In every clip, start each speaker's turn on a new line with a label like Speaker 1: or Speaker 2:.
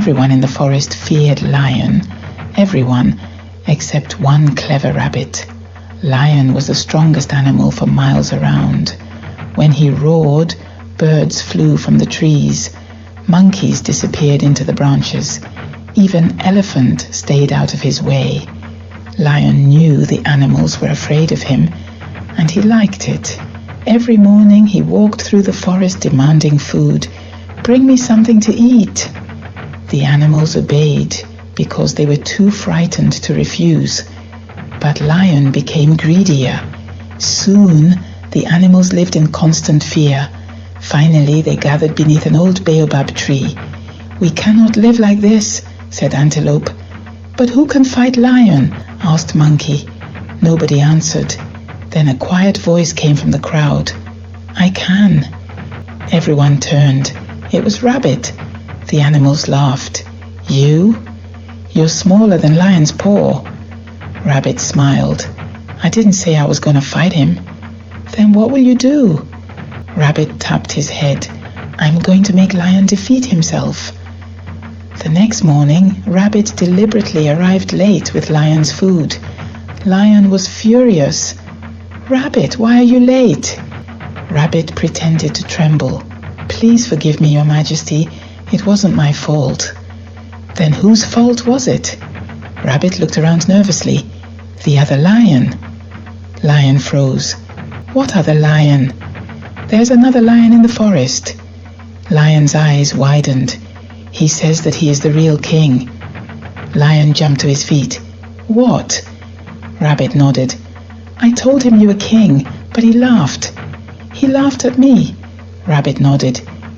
Speaker 1: Everyone in the forest feared Lion. Everyone except one clever rabbit. Lion was the strongest animal for miles around. When he roared, birds flew from the trees. Monkeys disappeared into the branches. Even elephant stayed out of his way. Lion knew the animals were afraid of him, and he liked it. Every morning he walked through the forest demanding food. "Bring me something to eat." The animals obeyed because they were too frightened to refuse. But Lion became greedier. Soon the animals lived in constant fear. Finally they gathered beneath an old baobab tree. "We cannot live like this," said Antelope. "But who can fight Lion?" asked Monkey. Nobody answered. Then a quiet voice came from the crowd. "I can." Everyone turned. It was Rabbit. The animals laughed. "You? You're smaller than Lion's paw." Rabbit smiled. "I didn't say I was going to fight him." "Then what will you do?" Rabbit tapped his head. "I'm going to make Lion defeat himself." The next morning, Rabbit deliberately arrived late with Lion's food. Lion was furious. "Rabbit, why are you late?" Rabbit pretended to tremble. "Please forgive me, Your Majesty. It wasn't my fault." "Then whose fault was it?" Rabbit looked around nervously. "The other lion." Lion froze. "What other lion?" "There's another lion in the forest." Lion's eyes widened. "He says that he is the real king." Lion jumped to his feet. "What?" Rabbit nodded. "I told him you were king, but he laughed." "He laughed at me." Rabbit nodded.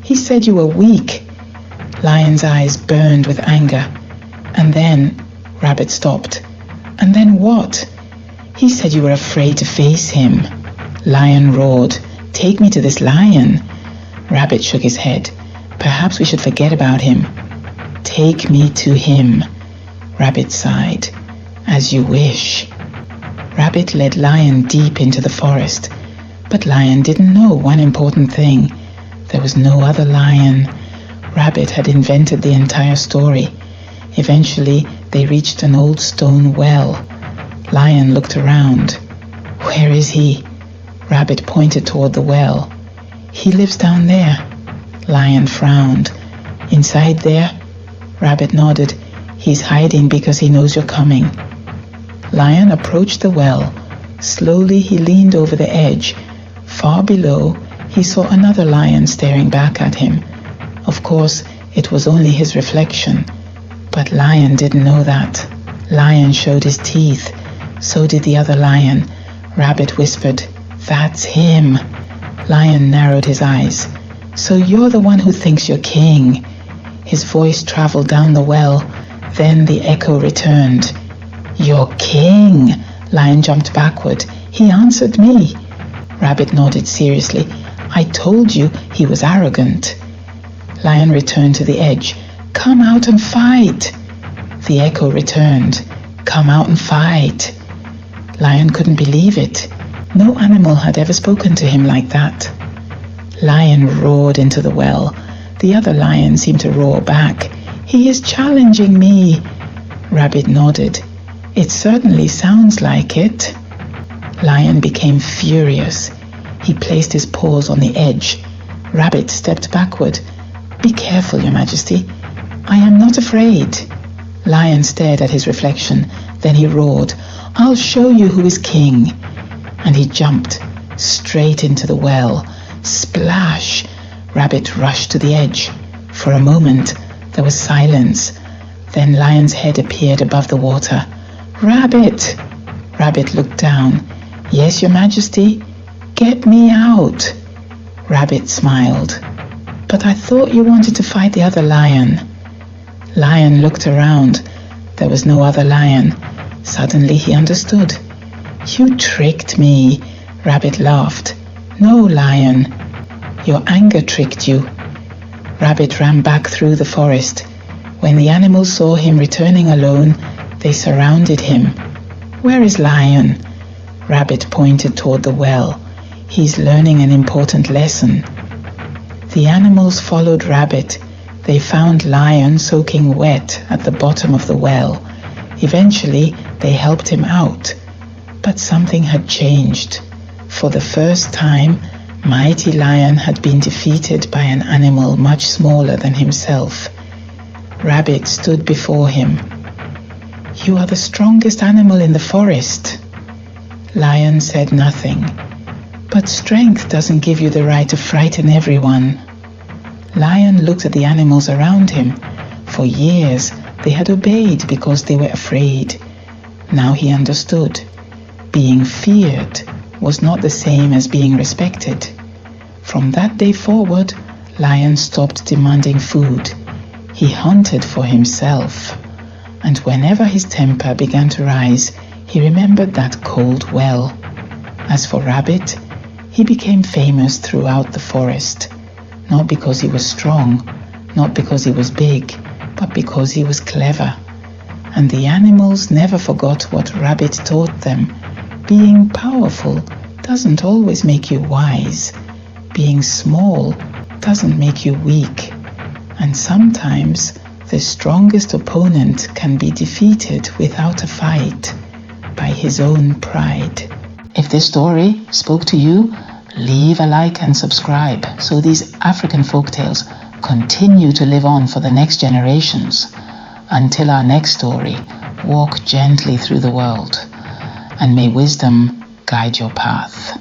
Speaker 1: "He said you were weak." Lion's eyes burned with anger. "And then..." Rabbit stopped. "And then what?" "He said you were afraid to face him." Lion roared. "Take me to this lion." Rabbit shook his head. "Perhaps we should forget about him." "Take me to him." Rabbit sighed. "As you wish." Rabbit led Lion deep into the forest. But Lion didn't know one important thing. There was no other lion. Rabbit had invented the entire story. Eventually, they reached an old stone well. Lion looked around. "Where is he?" Rabbit pointed toward the well. "He lives down there." Lion frowned. "Inside there?" Rabbit nodded. "He's hiding because he knows you're coming." Lion approached the well. Slowly he leaned over the edge. Far below, he saw another lion staring back at him. Of course, it was only his reflection. But Lion didn't know that. Lion showed his teeth. So did the other lion. Rabbit whispered, "That's him." Lion narrowed his eyes. "So you're the one who thinks you're king." His voice traveled down the well. Then the echo returned. "You're king." Lion jumped backward. "He answered me." Rabbit nodded seriously. "I told you he was arrogant." Lion returned to the edge. "Come out and fight." The echo returned. "Come out and fight." Lion couldn't believe it. No animal had ever spoken to him like that. Lion roared into the well. The other lion seemed to roar back. "He is challenging me." Rabbit nodded. "It certainly sounds like it." Lion became furious. He placed his paws on the edge. Rabbit stepped backward. "Be careful, Your Majesty." "I am not afraid." Lion stared at his reflection. Then he roared, "I'll show you who is king." And he jumped straight into the well. Splash! Rabbit rushed to the edge. For a moment, there was silence. Then Lion's head appeared above the water. "Rabbit!" Rabbit looked down. "Yes, Your Majesty?" "Get me out." Rabbit smiled. "But I thought you wanted to fight the other lion." Lion looked around. There was no other lion. Suddenly he understood. "You tricked me." Rabbit laughed. "No, Lion. Your anger tricked you." Rabbit ran back through the forest. When the animals saw him returning alone, they surrounded him. "Where is Lion?" Rabbit pointed toward the well. "He's learning an important lesson." The animals followed Rabbit. They found Lion soaking wet at the bottom of the well. Eventually, they helped him out. But something had changed. For the first time, Mighty Lion had been defeated by an animal much smaller than himself. Rabbit stood before him. "You are the strongest animal in the forest." Lion said nothing. "But strength doesn't give you the right to frighten everyone." Lion looked at the animals around him. For years, they had obeyed because they were afraid. Now he understood. Being feared was not the same as being respected. From that day forward, Lion stopped demanding food. He hunted for himself. And whenever his temper began to rise, he remembered that cold well. As for Rabbit, he became famous throughout the forest. Not because he was strong, not because he was big, but because he was clever. And the animals never forgot what Rabbit taught them. Being powerful doesn't always make you wise. Being small doesn't make you weak. And sometimes the strongest opponent can be defeated without a fight, by his own pride. If this story spoke to you, leave a like and subscribe so these African folktales continue to live on for the next generations. Until our next story, walk gently through the world, and may wisdom guide your path.